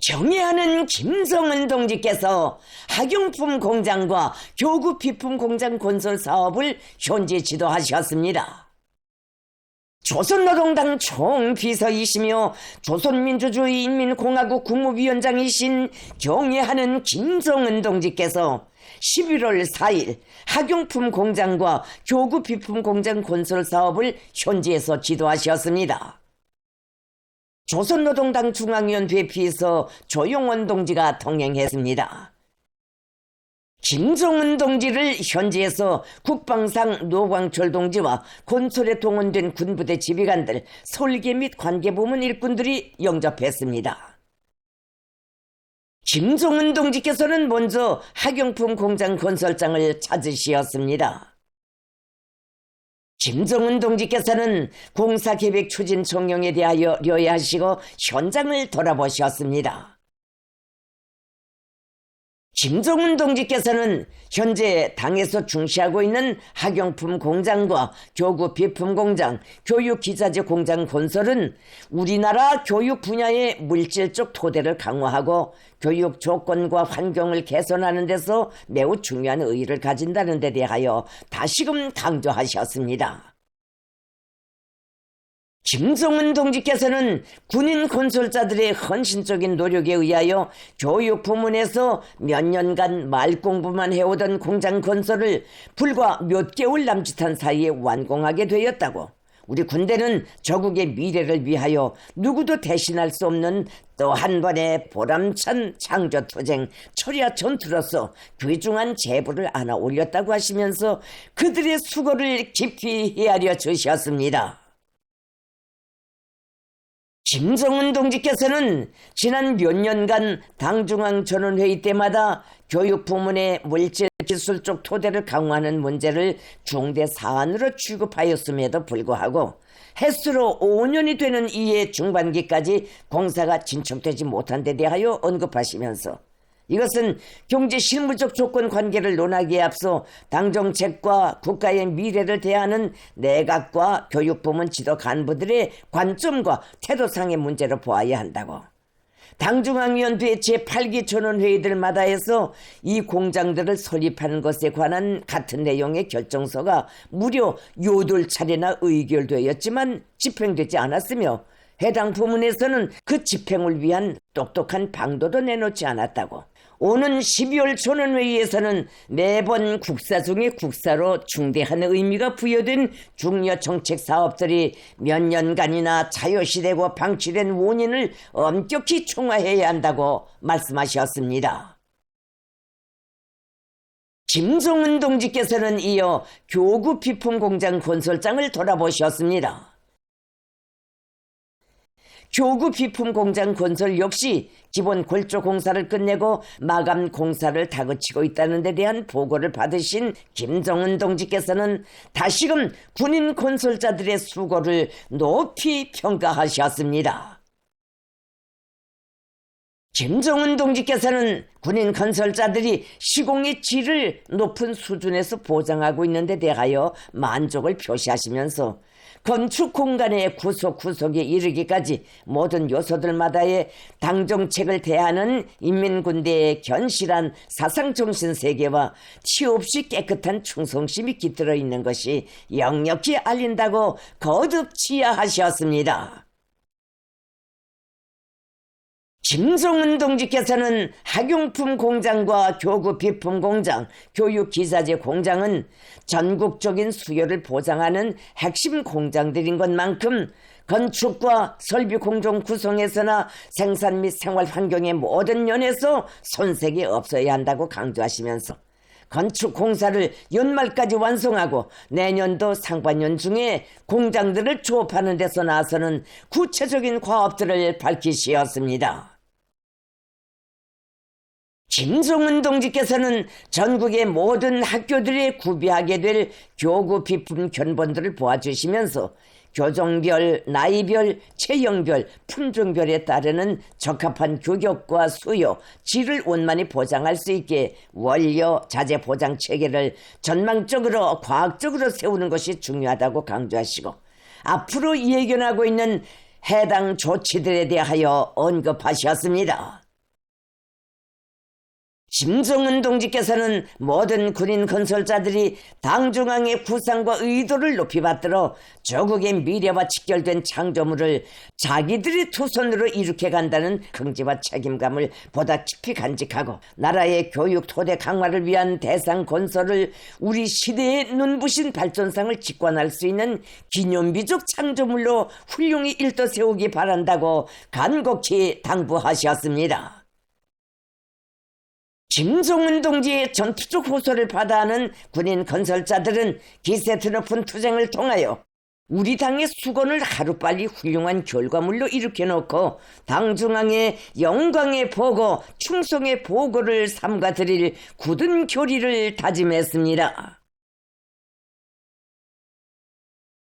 경애하는 김정은 동지께서 학용품 공장과 교구 비품 공장 건설 사업을 현재 지도하셨습니다. 조선노동당 총비서이시며 조선민주주의 인민공화국 국무위원장이신 경애하는 김정은 동지께서 11월 4일 학용품 공장과 교구 비품 공장 건설 사업을 현지에서 지도하셨습니다. 조선노동당 중앙위원 대피에서 조용원 동지가 동행했습니다. 김정은 동지를 현지에서 국방상 노광철 동지와 건설에 동원된 군부대 지휘관들, 설계 및 관계부문 일꾼들이 영접했습니다. 김정은 동지께서는 먼저 학용품 공장 건설장을 찾으시었습니다. 김정은 동지께서는 공사계획 추진 총령에 대하여 료해하시고 현장을 돌아보셨습니다. 김정은 동지께서는 현재 당에서 중시하고 있는 학용품 공장과 교구 비품 공장, 교육기자재 공장 건설은 우리나라 교육 분야의 물질적 토대를 강화하고 교육 조건과 환경을 개선하는 데서 매우 중요한 의의를 가진다는 데 대하여 다시금 강조하셨습니다. 김정은 동지께서는 군인 건설자들의 헌신적인 노력에 의하여 교육 부문에서 몇 년간 말공부만 해오던 공장 건설을 불과 몇 개월 남짓한 사이에 완공하게 되었다고, 우리 군대는 조국의 미래를 위하여 누구도 대신할 수 없는 또 한 번의 보람찬 창조투쟁 초리아 전투로서 귀중한 제부를 안아 올렸다고 하시면서 그들의 수고를 깊이 헤아려 주셨습니다. 김정은 동지께서는 지난 몇 년간 당중앙전원회의 때마다 교육 부문의 물질 기술적 토대를 강화하는 문제를 중대 사안으로 취급하였음에도 불구하고 햇수로 5년이 되는 이해 중반기까지 공사가 진척되지 못한 데 대하여 언급하시면서 이것은 경제 실무적 조건 관계를 논하기에 앞서 당정책과 국가의 미래를 대하는 내각과 교육부문 지도 간부들의 관점과 태도상의 문제로 보아야 한다고, 당중앙위원회 제8기 전원회의들마다 해서 이 공장들을 설립하는 것에 관한 같은 내용의 결정서가 무려 8차례나 의결되었지만 집행되지 않았으며 해당 부문에서는 그 집행을 위한 똑똑한 방도도 내놓지 않았다고, 오는 12월 전원회의에서는 매번 국사 중에 국사로 중대한 의미가 부여된 중요 정책 사업들이 몇 년간이나 자요시되고 방치된 원인을 엄격히 총화해야 한다고 말씀하셨습니다. 김정은 동지께서는 이어 교구 비품 공장 건설장을 돌아보셨습니다. 교구 비품 공장 건설 역시 기본 골조 공사를 끝내고 마감 공사를 다그치고 있다는 데 대한 보고를 받으신 김정은 동지께서는 다시금 군인 건설자들의 수고를 높이 평가하셨습니다. 김정은 동지께서는 군인 건설자들이 시공의 질을 높은 수준에서 보장하고 있는 데 대하여 만족을 표시하시면서 건축 공간의 구석구석에 이르기까지 모든 요소들마다의 당정책을 대하는 인민군대의 견실한 사상정신 세계와 티없이 깨끗한 충성심이 깃들어 있는 것이 역력히 알린다고 거듭 지하하셨습니다. 김정은 동지께서는 학용품 공장과 교구 비품 공장, 교육기자재 공장은 전국적인 수요를 보장하는 핵심 공장들인 것만큼 건축과 설비 공정 구성에서나 생산 및 생활 환경의 모든 면에서 손색이 없어야 한다고 강조하시면서 건축 공사를 연말까지 완성하고 내년도 상반년 중에 공장들을 조업하는 데서 나서는 구체적인 과업들을 밝히시었습니다. 김정은 동지께서는 전국의 모든 학교들이 구비하게 될 교구 비품 견본들을 보아주시면서 교종별, 나이별, 체형별, 품종별에 따르는 적합한 규격과 수요, 질을 원만히 보장할 수 있게 원료, 자재 보장 체계를 전망적으로 과학적으로 세우는 것이 중요하다고 강조하시고 앞으로 예견하고 있는 해당 조치들에 대하여 언급하셨습니다. 김정은 동지께서는 모든 군인 건설자들이 당중앙의 구상과 의도를 높이 받들어 조국의 미래와 직결된 창조물을 자기들의 두 손으로 일으켜 간다는 긍지와 책임감을 보다 깊이 간직하고 나라의 교육 토대 강화를 위한 대상 건설을 우리 시대의 눈부신 발전상을 직관할 수 있는 기념비적 창조물로 훌륭히 일떠세우기 바란다고 간곡히 당부하셨습니다. 김정은 동지의 전투적 호소를 받아하는 군인 건설자들은 기세트 높은 투쟁을 통하여 우리 당의 수건을 하루빨리 훌륭한 결과물로 일으켜놓고 당중앙의 영광의 보고, 충성의 보고를 삼가 드릴 굳은 교리를 다짐했습니다.